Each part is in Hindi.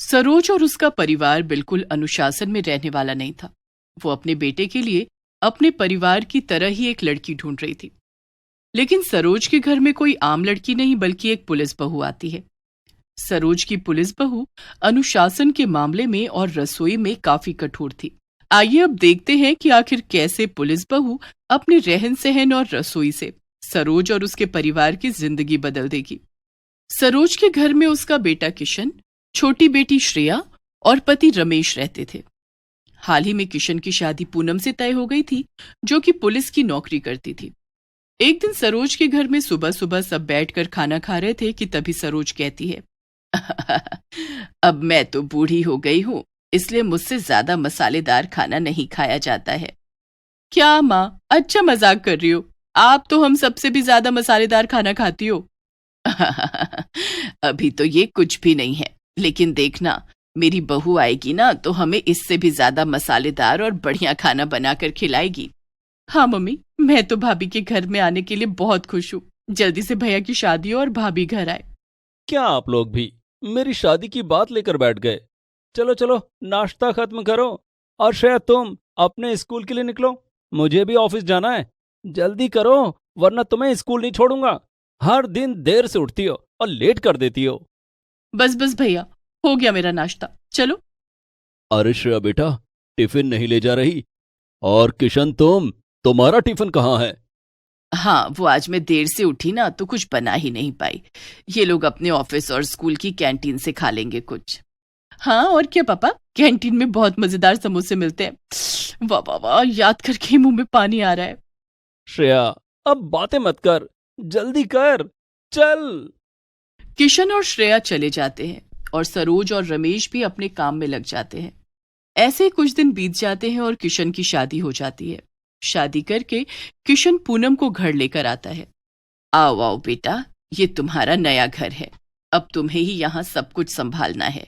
सरोज और उसका परिवार बिल्कुल अनुशासन में रहने वाला नहीं था। वो अपने बेटे के लिए अपने परिवार की तरह ही एक लड़की ढूंढ रही थी। लेकिन सरोज के घर में कोई आम लड़की नहीं बल्कि एक पुलिस बहू आती है। सरोज की पुलिस बहू अनुशासन के मामले में और रसोई में काफी कठोर थी। आइए अब देखते हैं कि आखिर कैसे पुलिस बहू अपने रहन सहन और रसोई से सरोज और उसके परिवार की जिंदगी बदल देगी। सरोज के घर में उसका बेटा किशन, छोटी बेटी श्रेया और पति रमेश रहते थे। हाल ही में किशन की शादी पूनम से तय हो गई थी, जो कि पुलिस की नौकरी करती थी। एक दिन सरोज के घर में सुबह सुबह सब बैठकर खाना खा रहे थे कि तभी सरोज कहती है, अब मैं तो बूढ़ी हो गई हूँ, इसलिए मुझसे ज्यादा मसालेदार खाना नहीं खाया जाता है। क्या माँ, अच्छा मजाक कर रही हो? आप तो हम सबसे भी ज्यादा मसालेदार खाना खाती हो। अभी तो ये कुछ भी नहीं है, लेकिन देखना, मेरी बहू आएगी ना तो हमें इससे भी ज्यादा मसालेदार और बढ़िया खाना बनाकर खिलाएगी। हाँ मम्मी, मैं तो भाभी के घर में आने के लिए बहुत खुश हूँ। जल्दी से भैया की शादी हो और भाभी घर आए। क्या आप लोग भी मेरी शादी की बात लेकर बैठ गए? चलो चलो, नाश्ता खत्म करो और शायद तुम अपने स्कूल के लिए निकलो। मुझे भी ऑफिस जाना है। जल्दी करो, वरना तुम्हें स्कूल नहीं छोड़ूंगा। हर दिन देर से उठती हो और लेट कर देती हो। बस बस भैया, हो गया मेरा नाश्ता, चलो। अरे श्रेया बेटा, टिफिन नहीं ले जा रही? और किशन, तुम्हारा टिफिन कहाँ है? हाँ, वो आज मैं देर से उठी ना तो कुछ बना ही नहीं पाई। ये लोग अपने ऑफिस और स्कूल की कैंटीन से खा लेंगे कुछ। हाँ और क्या पापा, कैंटीन में बहुत मजेदार समोसे मिलते हैं। वाह वाह वाह, याद करके मुंह में पानी आ रहा है। श्रेया, अब बातें मत कर, जल्दी कर, चल। किशन और श्रेया चले जाते हैं और सरोज और रमेश भी अपने काम में लग जाते हैं। ऐसे ही कुछ दिन बीत जाते हैं और किशन की शादी हो जाती है। शादी करके किशन पूनम को घर लेकर आता है। आओ आओ बेटा, ये तुम्हारा नया घर है। अब तुम्हें ही यहाँ सब कुछ संभालना है।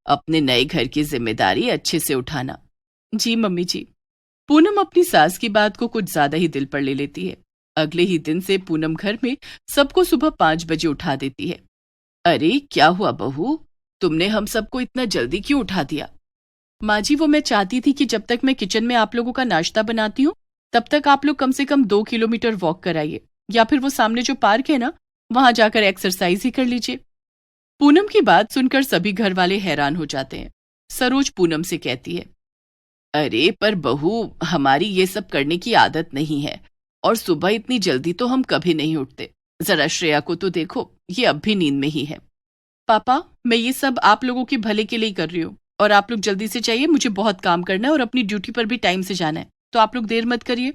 अपने नए घर की जिम्मेदारी अच्छे से उठाना। जी मम्मी जी। पूनम अपनी सास की बात को कुछ ज्यादा ही दिल पर ले लेती है। अगले ही दिन से पूनम घर में सबको सुबह 5 बजे उठा देती है। अरे क्या हुआ बहू, तुमने हम सबको इतना जल्दी क्यों उठा दिया? माँ जी, वो मैं चाहती थी कि जब तक मैं किचन में आप लोगों का नाश्ता बनाती हूँ तब तक आप लोग कम से कम 2 किलोमीटर वॉक कराइए, या फिर वो सामने जो पार्क है ना, वहां जाकर एक्सरसाइज ही कर लीजिए। पूनम की बात सुनकर सभी घर वाले हैरान हो जाते हैं। सरोज पूनम से कहती है, अरे पर बहू, हमारी ये सब करने की आदत नहीं है, और सुबह इतनी जल्दी तो हम कभी नहीं उठते। जरा श्रेया को तो देखो, ये अब भी नींद में ही है। पापा, मैं ये सब आप लोगों के भले के लिए ही कर रही हूँ, और आप लोग जल्दी से चाहिए, मुझे बहुत काम करना है और अपनी ड्यूटी पर भी टाइम से जाना है, तो आप लोग देर मत करिए।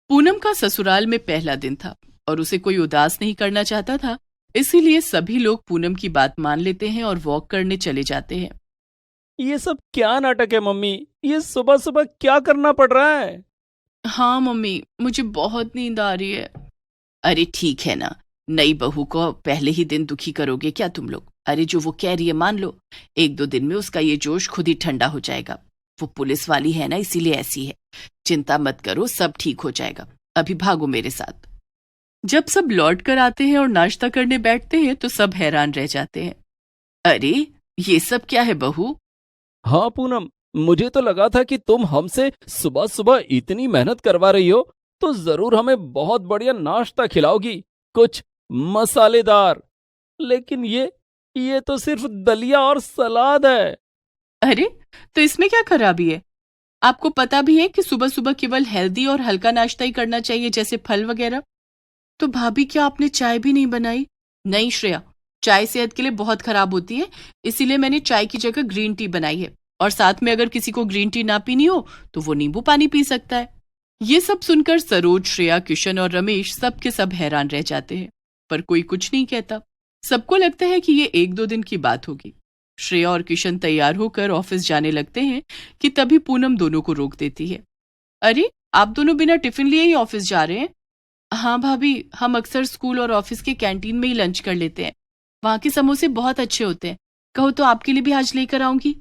पूनम का ससुराल में पहला दिन था और उसे कोई उदास नहीं करना चाहता था, इसीलिए सभी लोग पूनम की बात मान लेते हैं और वॉक करने चले जाते हैं। ये सब क्या नाटक है मम्मी? ये सुबह सुबह क्या करना पड़ रहा है? हाँ मम्मी, मुझे बहुत नींद आ रही है। अरे ठीक है ना, नई बहू को पहले ही दिन दुखी करोगे क्या तुम लोग? अरे जो वो कह रही है मान लो, 1-2 दिन में उसका ये जोश खुद ही ठंडा हो जाएगा। वो पुलिस वाली है ना, इसीलिए ऐसी है। चिंता मत करो, सब ठीक हो जाएगा। अभी भागो मेरे साथ। जब सब लौट कर आते हैं और नाश्ता करने बैठते हैं तो सब हैरान रह जाते हैं। अरे ये सब क्या है बहू? हाँ पूनम, मुझे तो लगा था कि तुम हमसे सुबह सुबह इतनी मेहनत करवा रही हो तो जरूर हमें बहुत बढ़िया नाश्ता खिलाओगी, कुछ मसालेदार। लेकिन ये तो सिर्फ दलिया और सलाद है। अरे तो इसमें क्या खराबी है? आपको पता भी है कि सुबह सुबह केवल हेल्दी और हल्का नाश्ता ही करना चाहिए, जैसे फल वगैरह। तो भाभी, क्या आपने चाय भी नहीं बनाई? नहीं श्रेया, चाय सेहत के लिए बहुत खराब होती है, इसीलिए मैंने चाय की जगह ग्रीन टी बनाई है। और साथ में अगर किसी को ग्रीन टी ना पीनी हो तो वो नींबू पानी पी सकता है। ये सब सुनकर सरोज, श्रेया, किशन और रमेश सब के सब हैरान रह जाते हैं, पर कोई कुछ नहीं कहता। सबको लगता है कि ये 1-2 दिन की बात होगी। श्रेया और किशन तैयार होकर ऑफिस जाने लगते हैं कि तभी पूनम दोनों को रोक देती है। अरे आप दोनों बिना टिफिन लिए ही ऑफिस जा रहे हैं? हाँ भाभी, हम अक्सर स्कूल और ऑफिस के कैंटीन में ही लंच कर लेते हैं। वहाँ के समोसे बहुत अच्छे होते हैं। कहो तो आपके लिए भी आज लेकर आऊंगी।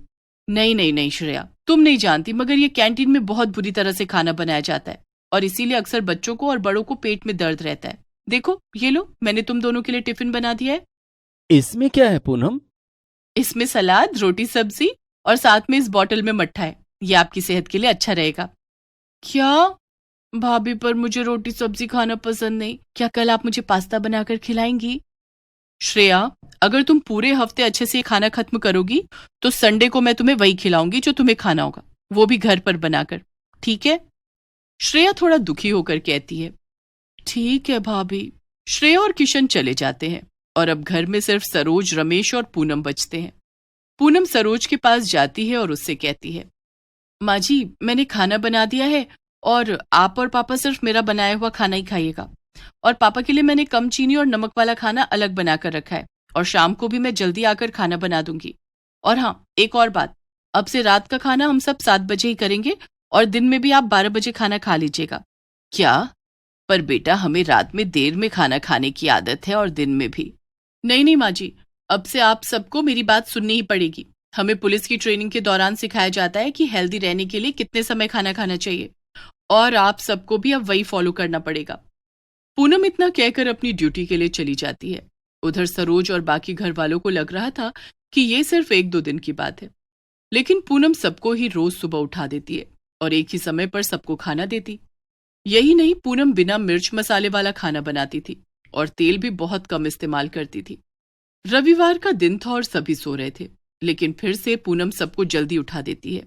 नहीं नहीं नहीं श्रेया, तुम नहीं जानती, मगर ये कैंटीन में बहुत बुरी तरह से खाना बनाया जाता है, और इसीलिए अक्सर बच्चों को और बड़ों को पेट में दर्द रहता है। देखो ये लो, मैंने तुम दोनों के लिए टिफिन बना दिया है। इसमें क्या है पूनम? इसमें सलाद, रोटी, सब्जी और साथ में इस बॉटल में मट्ठा है। ये आपकी सेहत के लिए अच्छा रहेगा। क्या भाभी, पर मुझे रोटी सब्जी खाना पसंद नहीं। क्या कल आप मुझे पास्ता बनाकर खिलाएंगी? श्रेया, अगर तुम पूरे हफ्ते अच्छे से ये खाना खत्म करोगी तो संडे को मैं तुम्हें वही खिलाऊंगी जो तुम्हें खाना होगा, वो भी घर पर बनाकर। ठीक है? श्रेया थोड़ा दुखी होकर कहती है, ठीक है भाभी। श्रेया और किशन चले जाते हैं और अब घर में सिर्फ सरोज, रमेश और पूनम बचते हैं। पूनम सरोज के पास जाती है और उससे कहती है, माँ जी, मैंने खाना बना दिया है और आप और पापा सिर्फ मेरा बनाया हुआ खाना ही खाइएगा। और पापा के लिए मैंने कम चीनी और नमक वाला खाना अलग बनाकर रखा है और शाम को भी मैं जल्दी आकर खाना बना दूंगी। और हाँ, एक और बात, अब से रात का खाना हम सब 7 बजे ही करेंगे और दिन में भी आप 12 बजे खाना खा लीजिएगा। क्या? पर बेटा, हमें रात में देर में खाना खाने की आदत है और दिन में भी। नहीं नहीं माँ जी, अब से आप सबको मेरी बात सुननी ही पड़ेगी। हमें पुलिस की ट्रेनिंग के दौरान सिखाया जाता है कि हेल्दी रहने के लिए कितने समय खाना खाना चाहिए, और आप सबको भी अब वही फॉलो करना पड़ेगा। पूनम इतना कहकर अपनी ड्यूटी के लिए चली जाती है। उधर सरोज और बाकी घर वालों को लग रहा था कि ये सिर्फ 1-2 दिन की बात है, लेकिन पूनम सबको ही रोज सुबह उठा देती है और एक ही समय पर सबको खाना देती। यही नहीं, पूनम बिना मिर्च मसाले वाला खाना बनाती थी और तेल भी बहुत कम इस्तेमाल करती थी। रविवार का दिन था और सभी सो रहे थे, लेकिन फिर से पूनम सबको जल्दी उठा देती है।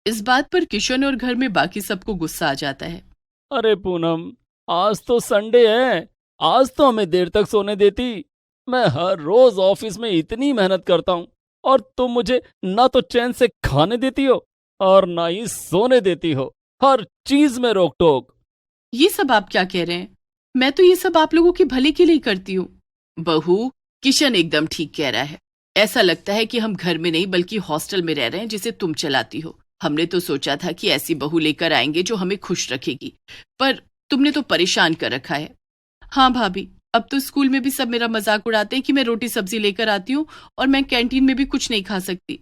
इस बात पर किशन और घर में बाकी सबको गुस्सा आ जाता है। अरे पूनम, आज तो संडे है, आज तो हमें देर तक सोने देती। मैं हर रोज ऑफिस में इतनी मेहनत करता हूँ और तुम मुझे ना तो चैन से खाने देती हो और ना ही सोने देती हो। हर चीज में रोक टोक। ये सब आप क्या कह रहे हैं? मैं तो ये सब आप लोगों के भले के लिए करती हूँ। बहू, किशन एकदम ठीक कह रहा है। ऐसा लगता है कि हम घर में नहीं बल्कि हॉस्टल में रह रहे हैं जिसे तुम चलाती हो। हमने तो सोचा था कि ऐसी बहू लेकर आएंगे जो हमें खुश रखेगी, पर तुमने तो परेशान कर रखा है। हाँ भाभी, अब तो स्कूल में भी सब मेरा मजाक उड़ाते हैं कि मैं रोटी सब्जी लेकर आती हूँ और मैं कैंटीन में भी कुछ नहीं खा सकती।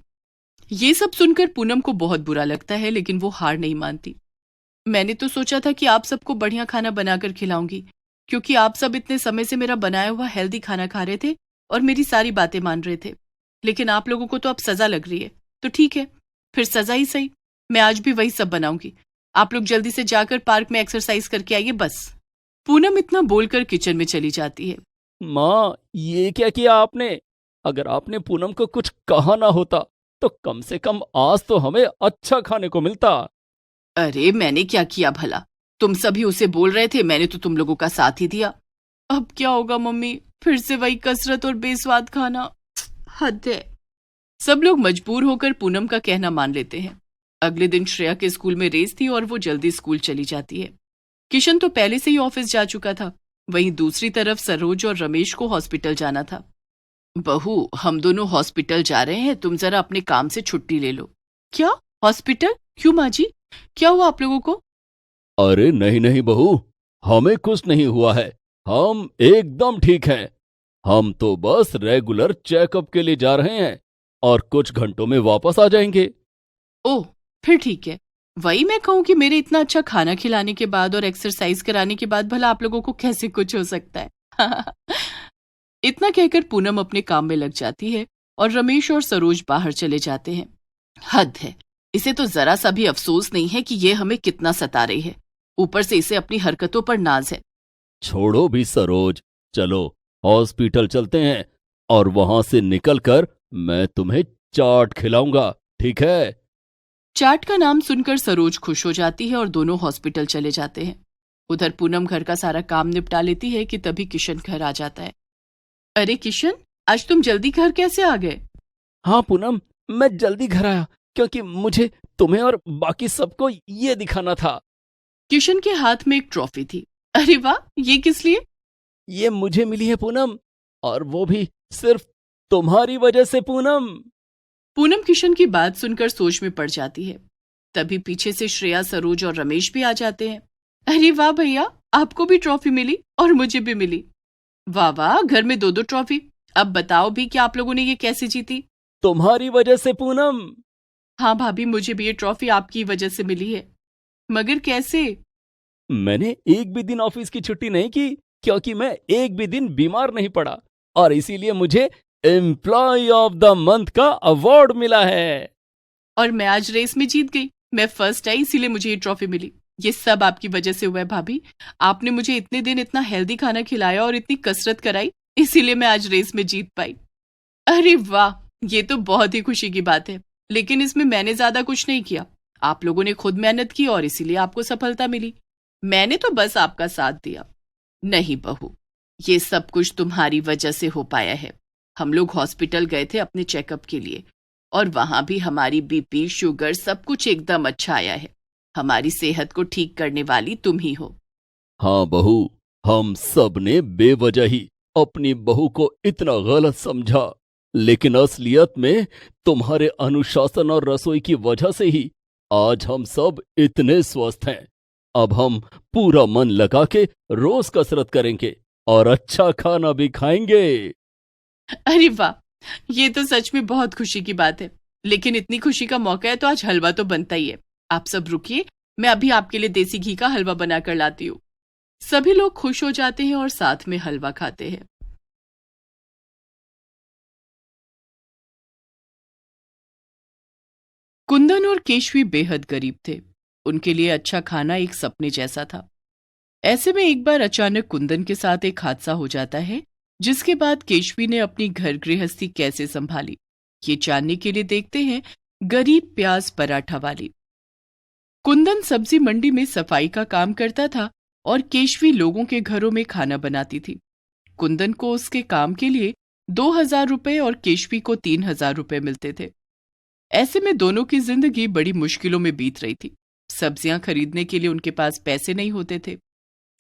ये सब सुनकर पूनम को बहुत बुरा लगता है, लेकिन वो हार नहीं मानती। मैंने तो सोचा था कि आप सबको बढ़िया खाना बनाकर खिलाऊंगी, क्योंकि आप सब इतने समय से मेरा बनाया हुआ हेल्दी खाना खा रहे थे और मेरी सारी बातें मान रहे थे। लेकिन आप लोगों को तो अब सजा लग रही है, तो ठीक है, फिर सजा ही सही। मैं आज भी वही सब बनाऊंगी। आप लोग जल्दी से जाकर पार्क में एक्सरसाइज करके आइए, बस। पूनम इतना बोलकर किचन में चली जाती है। माँ, ये क्या किया आपने? अगर आपने पूनम को कुछ कहा ना होता तो कम से कम आज तो हमें अच्छा खाने को मिलता। अरे मैंने क्या किया भला? तुम सभी उसे बोल रहे थे, मैंने तो तुम लोगों का साथ ही दिया। अब क्या होगा मम्मी, फिर से वही कसरत और बेस्वाद खाना। हद है। सब लोग मजबूर होकर पूनम का कहना मान लेते हैं। अगले दिन श्रेया के स्कूल में रेस थी और वो जल्दी स्कूल चली जाती है। किशन तो पहले से ही ऑफिस जा चुका था। वहीं दूसरी तरफ सरोज और रमेश को हॉस्पिटल जाना था। बहू, हम दोनों हॉस्पिटल जा रहे हैं, तुम जरा अपने काम से छुट्टी ले लो। क्या? हॉस्पिटल? क्यों माँ जी, क्या हुआ आप लोगों को? अरे नहीं नहीं बहू, हमें कुछ नहीं हुआ है। हम एकदम ठीक हैं। हम तो बस रेगुलर चेकअप के लिए जा रहे हैं और कुछ घंटों में वापस आ जाएंगे। ओह, फिर ठीक है। वही मैं कहूँ कि मेरे इतना अच्छा खाना खिलाने के बाद और एक्सरसाइज कराने के बाद भला आप लोगों को कैसे कुछ हो सकता है। इतना कहकर पूनम अपने काम में लग जाती है और रमेश और सरोज बाहर चले जाते हैं। हद है, इसे तो जरा सा भी अफसोस नहीं है कि ये हमें कितना सता रही है। ऊपर से इसे अपनी हरकतों पर नाज है। छोड़ो भी सरोज, चलो हॉस्पिटल चलते हैं और वहां से निकलकर मैं तुम्हें चाट खिलाऊंगा, ठीक है? चाट का नाम सुनकर सरोज खुश हो जाती है और दोनों हॉस्पिटल चले जाते हैं। उधर पूनम घर का सारा काम निपटा लेती है कि तभी किशन घर आ जाता है। अरे किशन, आज तुम जल्दी घर कैसे आ गए? हाँ पूनम, मैं जल्दी घर आया क्योंकि मुझे तुम्हें और बाकी सबको ये दिखाना था। किशन के हाथ में एक ट्रॉफी थी। अरे वाह, ये किस लिए? ये मुझे मिली है पूनम, और वो भी सिर्फ तुम्हारी वजह से पूनम। पूनम किशन की बात सुनकर सोच में पड़ जाती है। तभी पीछे से श्रेया, सरोज और रमेश भी आ जाते हैं। अरे वाह भैया, आपको भी ट्रॉफी मिली और मुझे भी मिली। वाह वाह, घर में 2-2 ट्रॉफी। अब बताओ भी कि आप लोगों ने ये कैसे जीती? तुम्हारी वजह से पूनम। हाँ भाभी, मुझे भी ये ट्रॉफी आपकी वजह से मिली है। मगर कैसे? मैंने एक भी दिन ऑफिस की छुट्टी नहीं की क्योंकि मैं एक भी दिन बीमार नहीं पड़ा, और इसीलिए मुझे एम्प्लॉय ऑफ द मंथ का अवार्ड मिला है। और मैं आज रेस में जीत गई। मैं फर्स्ट आई, इसीलिए मुझे ये ट्रॉफी मिली। ये सब आपकी वजह से हुआ है भाभी। आपने मुझे इतने दिन इतना हेल्दी खाना खिलाया और इतनी कसरत कराई, इसीलिए मैं आज रेस में जीत पाई। अरे वाह, ये तो बहुत ही खुशी की बात है। लेकिन इसमें मैंने ज्यादा कुछ नहीं किया। आप लोगों ने खुद मेहनत की और इसीलिए आपको सफलता मिली। मैंने तो बस आपका साथ दिया। नहीं बहू, ये सब कुछ तुम्हारी वजह से हो पाया है। हम लोग हॉस्पिटल गए थे अपने चेकअप के लिए और वहां भी हमारी बीपी, शुगर सब कुछ एकदम अच्छा आया है। हमारी सेहत को ठीक करने वाली तुम ही हो। हाँ बहू, हम सब ने बेवजह ही अपनी बहू को इतना गलत समझा, लेकिन असलियत में तुम्हारे अनुशासन और रसोई की वजह से ही आज हम सब इतने स्वस्थ हैं। अब हम पूरा मन लगा के रोज कसरत करेंगे और अच्छा खाना भी खाएंगे। अरे वाह, ये तो सच में बहुत खुशी की बात है। लेकिन इतनी खुशी का मौका है तो आज हलवा तो बनता ही है। आप सब रुकिए, मैं अभी आपके लिए देसी घी का हलवा बनाकर लाती हूँ। सभी लोग खुश हो जाते हैं और साथ में हलवा खाते हैं। कुंदन और केशवी बेहद गरीब थे। उनके लिए अच्छा खाना एक सपने जैसा था। ऐसे में एक बार अचानक कुंदन के साथ एक हादसा हो जाता है, जिसके बाद केशवी ने अपनी घर गृहस्थी कैसे संभाली, ये जानने के लिए देखते हैं गरीब प्याज पराठा वाली। कुंदन सब्जी मंडी में सफाई का काम करता था और केशवी लोगों के घरों में खाना बनाती थी। कुंदन को उसके काम के लिए 2,000 रुपए और केशवी को 3,000 रुपए मिलते थे। ऐसे में दोनों की जिंदगी बड़ी मुश्किलों में बीत रही थी। सब्जियां खरीदने के लिए उनके पास पैसे नहीं होते थे।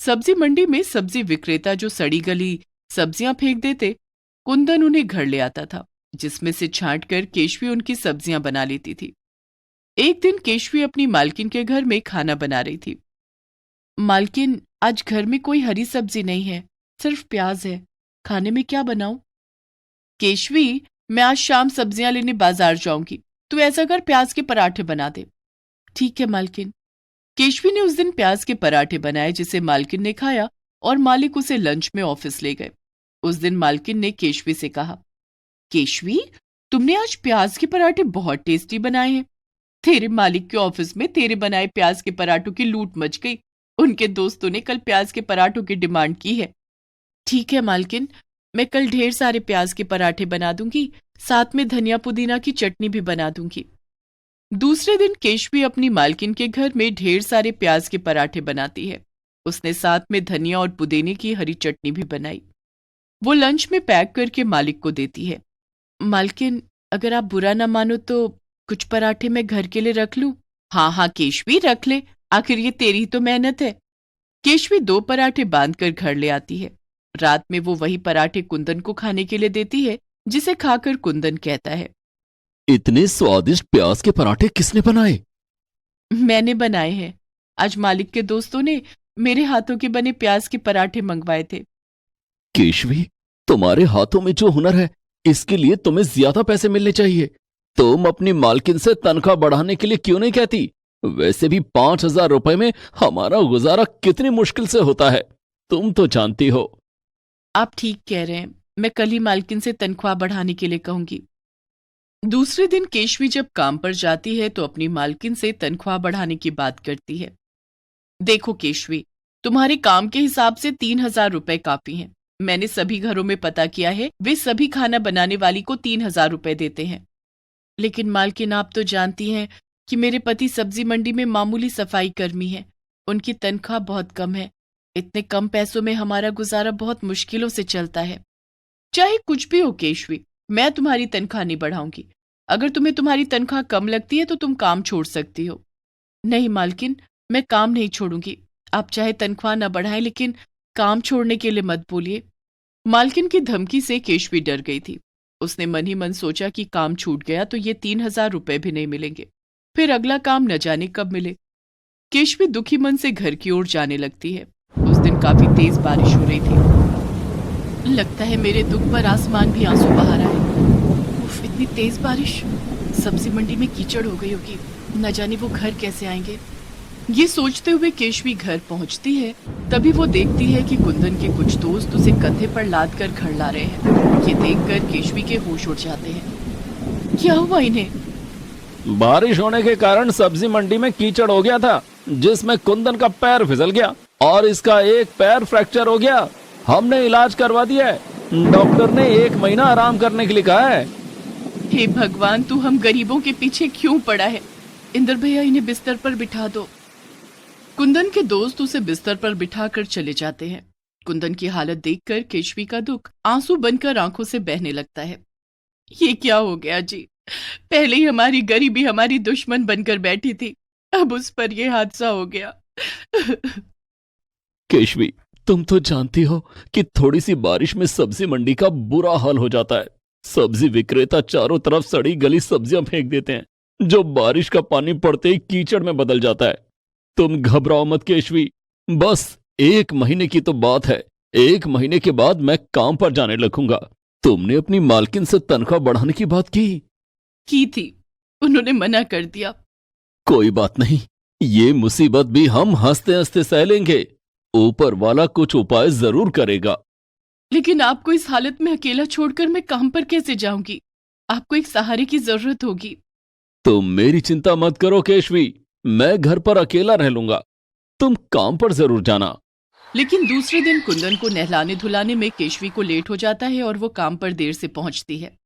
सब्जी मंडी में सब्जी विक्रेता जो सड़ी गली सब्जियां फेंक देते, कुंदन उन्हें घर ले आता था, जिसमें से छांट कर केशवी उनकी सब्जियां बना लेती थी। एक दिन केशवी अपनी मालकिन के घर में खाना बना रही थी। मालकिन, आज घर में कोई हरी सब्जी नहीं है, सिर्फ प्याज है। खाने में क्या बनाऊं? केशवी, मैं आज शाम सब्जियां लेने बाजार जाऊंगी, तू ऐसा कर प्याज के पराठे बना दे। ठीक है मालकिन। केशवी ने उस दिन प्याज के पराठे बनाए, जिसे मालकिन ने खाया और मालिक उसे लंच में ऑफिस ले गए। उस दिन मालकिन ने केशवी से कहा, केशवी, तुमने आज प्याज के पराठे बहुत टेस्टी बनाए हैं। तेरे मालिक के ऑफिस में तेरे बनाए प्याज के पराठों की लूट मच गई। उनके दोस्तों ने कल प्याज के पराठों की डिमांड की है। ठीक है मालकिन, मैं कल ढेर सारे प्याज के पराठे बना दूंगी, साथ में धनिया पुदीना की चटनी भी बना दूंगी। दूसरे दिन केशवी अपनी मालकिन के घर में ढेर सारे प्याज के पराठे बनाती है। उसने साथ में धनिया और पुदीने की हरी चटनी भी बनाई। वो लंच में पैक करके मालिक को देती है। मालकिन, अगर आप बुरा ना मानो तो कुछ पराठे मैं घर के लिए रख लूं? हाँ हाँ केशवी, रख ले, आखिर ये तेरी तो मेहनत है। केशवी 2 पराठे बांधकर घर ले आती है। रात में वो वही पराठे कुंदन को खाने के लिए देती है, जिसे खाकर कुंदन कहता है, इतने स्वादिष्ट प्याज के पराठे किसने बनाए? मैंने बनाए हैं। आज मालिक के दोस्तों ने मेरे हाथों के बने प्याज के पराठे मंगवाए थे। केशवी, तुम्हारे हाथों में जो हुनर है, इसके लिए तुम्हें ज्यादा पैसे मिलने चाहिए। तुम अपनी मालकिन से तनख्वाह बढ़ाने के लिए क्यों नहीं कहती? वैसे भी 5,000 रुपए में हमारा गुजारा कितनी मुश्किल से होता है, तुम तो जानती हो। आप ठीक कह रहे हैं, मैं कल ही मालकिन से तनख्वाह बढ़ाने के लिए कहूंगी। दूसरे दिन केशवी जब काम पर जाती है तो अपनी मालकिन से तनख्वाह बढ़ाने की बात करती है। देखो केशवी, तुम्हारे काम के हिसाब से 3,000 रुपए काफी हैं। मैंने सभी घरों में पता किया है, वे सभी खाना बनाने वाली को 3,000 रुपए देते हैं। लेकिन मालकिन, आप तो जानती हैं कि मेरे पति सब्जी मंडी में मामूली सफाई कर्मी हैं। उनकी तनख्वाह बहुत कम है। इतने कम पैसों में हमारा गुजारा बहुत मुश्किलों से चलता है। चाहे कुछ भी हो केशवी, मैं तुम्हारी तनख्वाह नहीं बढ़ाऊंगी। अगर तुम्हें तुम्हारी तनख्वाह कम लगती है तो तुम काम छोड़ सकती हो। नहीं मालकिन, मैं काम नहीं छोड़ूंगी। आप चाहे तनख्वाह न बढ़ाएं, लेकिन काम छोड़ने के लिए मत बोलिए। मालकिन की धमकी से केशवी डर गई थी। उसने मन ही मन सोचा कि काम छूट गया तो ये 3,000 रुपए भी नहीं मिलेंगे, फिर अगला काम न जाने कब मिले। केशवी दुखी मन से घर की ओर जाने लगती है। उस दिन काफी तेज बारिश हो रही थी। लगता है मेरे दुख पर आसमान भी आंसू बहा रहा है। उफ, इतनी तेज बारिश! सब्जी मंडी में कीचड़ हो गई होगी, न जाने वो घर कैसे आएंगे। ये सोचते हुए केशवी घर पहुंचती है। तभी वो देखती है कि कुंदन के कुछ दोस्त उसे कंधे पर लाद कर घर ला रहे हैं। ये देखकर केशवी के होश उड़ जाते हैं। क्या हुआ इन्हें? बारिश होने के कारण सब्जी मंडी में कीचड़ हो गया था, जिसमें कुंदन का पैर फिसल गया और इसका एक पैर फ्रैक्चर हो गया। हमने इलाज करवा दिया है। डॉक्टर ने 1 महीना आराम करने के लिए कहा है। हे भगवान, तू हम गरीबों के पीछे क्यों पड़ा है? इंदर भैया, इन्हें बिस्तर पर बिठा दो। कुंदन के दोस्त उसे बिस्तर पर बिठाकर चले जाते हैं। कुंदन की हालत देखकर केशवी का दुख आंसू बनकर आंखों से बहने लगता है। ये क्या हो गया जी? पहले ही हमारी गरीबी हमारी दुश्मन बनकर बैठी थी, अब उस पर यह हादसा हो गया। केशवी, तुम तो जानती हो कि थोड़ी सी बारिश में सब्जी मंडी का बुरा हाल हो जाता है। सब्जी विक्रेता चारों तरफ सड़ी गली सब्जियां फेंक देते हैं, जो बारिश का पानी पड़ते ही कीचड़ में बदल जाता है। तुम घबराओ मत केशवी, बस 1 महीने की तो बात है। 1 महीने के बाद मैं काम पर जाने लगूंगा। तुमने अपनी मालकिन से तनख्वाह बढ़ाने की बात की थी, उन्होंने मना कर दिया। कोई बात नहीं, ये मुसीबत भी हम हंसते हंसते सह लेंगे। ऊपर वाला कुछ उपाय जरूर करेगा। लेकिन आपको इस हालत में अकेला छोड़कर मैं काम पर कैसे जाऊंगी? आपको एक सहारे की जरूरत होगी। तुम मेरी चिंता मत करो केशवी, मैं घर पर अकेला रह लूंगा। तुम काम पर जरूर जाना। लेकिन दूसरे दिन कुंदन को नहलाने धुलाने में केशवी को लेट हो जाता है और वो काम पर देर से पहुंचती है।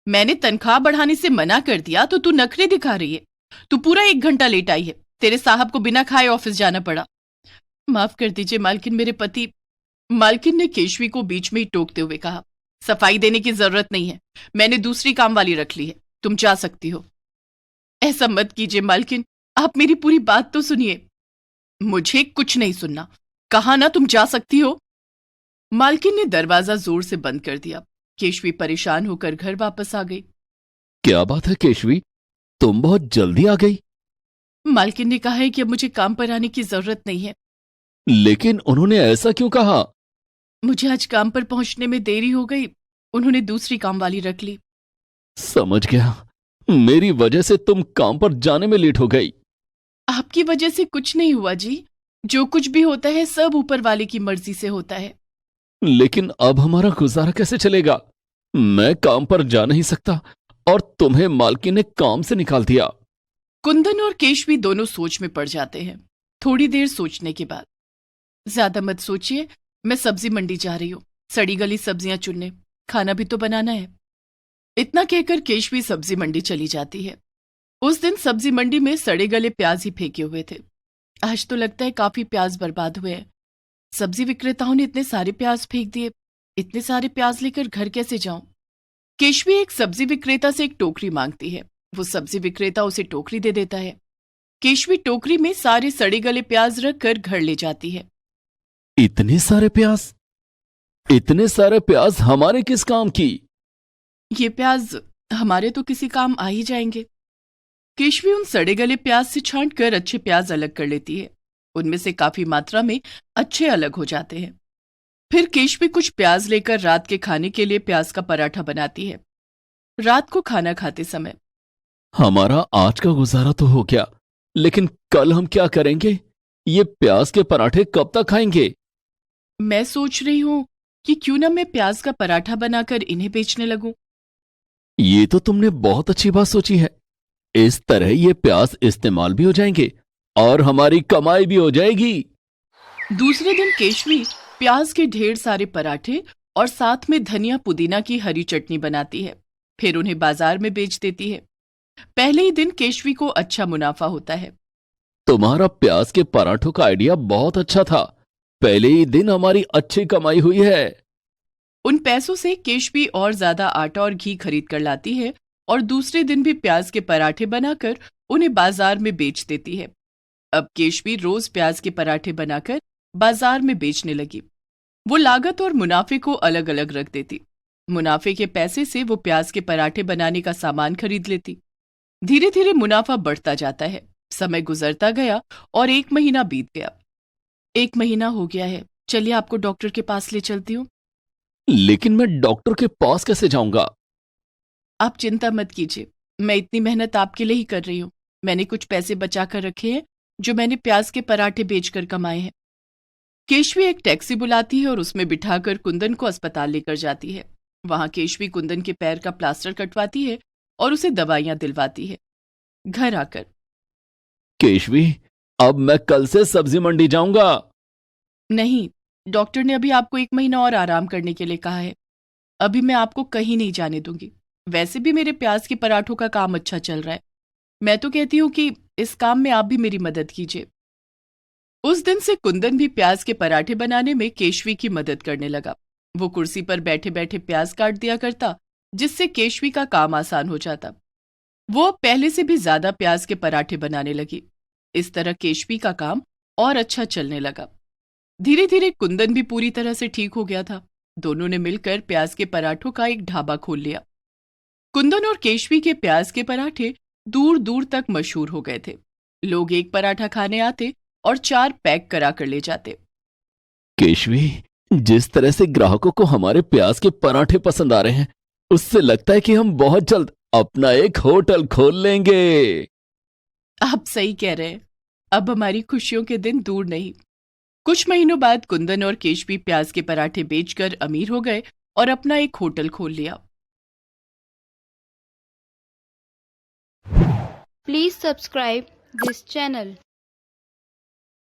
मैंने तनख्वाह बढ़ाने से मना कर दिया तो तू नखरे दिखा रही है। तू पूरा 1 घंटा लेट आई है। तेरे साहब को बिना खाए ऑफिस जाना पड़ा। माफ कर दीजिए मालकिन, मेरे पति। मालकिन ने केशवी को बीच में ही टोकते हुए कहा, सफाई देने की जरूरत नहीं है, मैंने दूसरी काम वाली रख ली है, तुम जा सकती हो। ऐसा मत कीजिए मालकिन, आप मेरी पूरी बात तो सुनिए। मुझे कुछ नहीं सुनना, कहा ना तुम जा सकती हो। मालकिन ने दरवाजा जोर से बंद कर दिया। केशवी परेशान होकर घर वापस आ गई। क्या बात है केशवी, तुम बहुत जल्दी आ गई। मालकिन ने कहा है कि अब मुझे काम पर आने की जरूरत नहीं है। लेकिन उन्होंने ऐसा क्यों कहा? मुझे आज काम पर पहुंचने में देरी हो गई, उन्होंने दूसरी काम वाली रख ली। समझ गया, मेरी वजह से तुम काम पर जाने में लेट हो गई। आपकी वजह से कुछ नहीं हुआ जी, जो कुछ भी होता है सब ऊपर वाले की मर्जी से होता है। लेकिन अब हमारा गुजारा कैसे चलेगा? मैं काम पर जा नहीं सकता और तुम्हें मालकिन ने काम से निकाल दिया। कुंदन और केशवी दोनों सोच में पड़ जाते हैं। थोड़ी देर सोचने के बाद, ज्यादा मत सोचिए, मैं सब्जी मंडी जा रही हूँ, सड़ी गली सब्जियां चुनने, खाना भी तो बनाना है। इतना कहकर केशवी सब्जी मंडी चली जाती है। उस दिन सब्जी मंडी में सड़े गले प्याज ही फेंके हुए थे। आज तो लगता है काफी प्याज बर्बाद हुए हैं। सब्जी विक्रेताओं ने इतने सारे प्याज फेंक दिए, इतने सारे प्याज लेकर घर कैसे जाऊं? केशवी एक सब्जी विक्रेता से एक टोकरी मांगती है। वो सब्जी विक्रेता उसे टोकरी दे देता है। केशवी टोकरी में सारे सड़े गले प्याज रखकर घर ले जाती है। इतने सारे प्याज? इतने सारे प्याज हमारे किस काम की? ये प्याज हमारे तो किसी काम आ ही जाएंगे। केशवी उन सड़े गले प्याज से छांटकर अच्छे प्याज अलग कर लेती है। उनमें से काफी मात्रा में अच्छे अलग हो जाते हैं। फिर केशवी कुछ प्याज लेकर रात के खाने के लिए प्याज का पराठा बनाती है। रात को खाना खाते समय, हमारा आज का गुजारा तो हो गया, लेकिन कल हम क्या करेंगे? ये प्याज के पराठे कब तक खाएंगे? मैं सोच रही हूं कि क्यों ना मैं प्याज का पराठा बनाकर इन्हें बेचने लगूं। ये तो तुमने बहुत अच्छी बात सोची है। इस तरह ये प्याज इस्तेमाल भी हो जाएंगे और हमारी कमाई भी हो जाएगी। दूसरे दिन केशवी प्याज के ढेर सारे पराठे और साथ में धनिया पुदीना की हरी चटनी बनाती है। फिर उन्हें बाजार में बेच देती है। पहले ही दिन केशवी को अच्छा मुनाफा होता है। तुम्हारा प्याज के पराठों का आइडिया बहुत अच्छा था। पहले ही दिन हमारी अच्छी कमाई हुई है। उन पैसों से केशवी और ज्यादा आटा और घी खरीद कर लाती है और दूसरे दिन भी प्याज के पराठे बनाकर उन्हें बाजार में बेच देती है। अब केशवी रोज प्याज के पराठे बनाकर बाजार में बेचने लगी। वो लागत और मुनाफे को अलग अलग रख देती। मुनाफे के पैसे से वो प्याज के पराठे बनाने का सामान खरीद लेती। धीरे धीरे मुनाफा बढ़ता जाता है। समय गुजरता गया और 1 महीना बीत गया। 1 महीना हो गया है, चलिए आपको डॉक्टर के पास ले चलती हूँ। लेकिन मैं डॉक्टर के पास कैसे जाऊंगा? आप चिंता मत कीजिए, मैं इतनी मेहनत आपके लिए ही कर रही हूँ। मैंने कुछ पैसे बचा कर रखे हैं, जो मैंने प्याज के पराठे बेचकर कमाए हैं। केशवी एक टैक्सी बुलाती है और उसमें बिठाकर कुंदन को अस्पताल लेकर जाती है। वहां केशवी कुंदन के पैर का प्लास्टर कटवाती है और उसे दवाइयां दिलवाती है। घर आकर, केशवी, अब मैं कल से सब्जी मंडी जाऊंगा। नहीं, डॉक्टर ने अभी आपको 1 महीना और आराम करने के लिए कहा है। अभी मैं आपको कहीं नहीं जाने दूंगी। वैसे भी मेरे प्याज के पराठों का काम अच्छा चल रहा है। मैं तो कहती हूँ कि इस काम में आप भी मेरी मदद कीजिए। उस दिन से कुंदन भी प्याज के पराठे बनाने में केशवी की मदद करने लगा। वो कुर्सी पर बैठे बैठे प्याज काट दिया करता, जिससे केशवी का काम आसान हो जाता। वो अब पहले से भी ज्यादा प्याज के पराठे बनाने लगी। इस तरह केशवी का काम और अच्छा चलने लगा। धीरे धीरे कुंदन भी पूरी तरह से ठीक हो गया था। दोनों ने मिलकर प्याज के पराठों का एक ढाबा खोल लिया। कुंदन और केशवी के प्याज के पराठे दूर दूर तक मशहूर हो गए थे। लोग एक पराठा खाने आते और 4 पैक करा कर ले जाते। केशवी, जिस तरह से ग्राहकों को हमारे प्याज के पराठे पसंद आ रहे हैं, उससे लगता है कि हम बहुत जल्द अपना एक होटल खोल लेंगे। आप सही कह रहे हैं। अब हमारी खुशियों के दिन दूर नहीं। कुछ महीनों बाद कुंदन और केशवी प्याज के पराठे बेचकर अमीर हो गए और अपना एक होटल खोल लिया। Please subscribe this channel.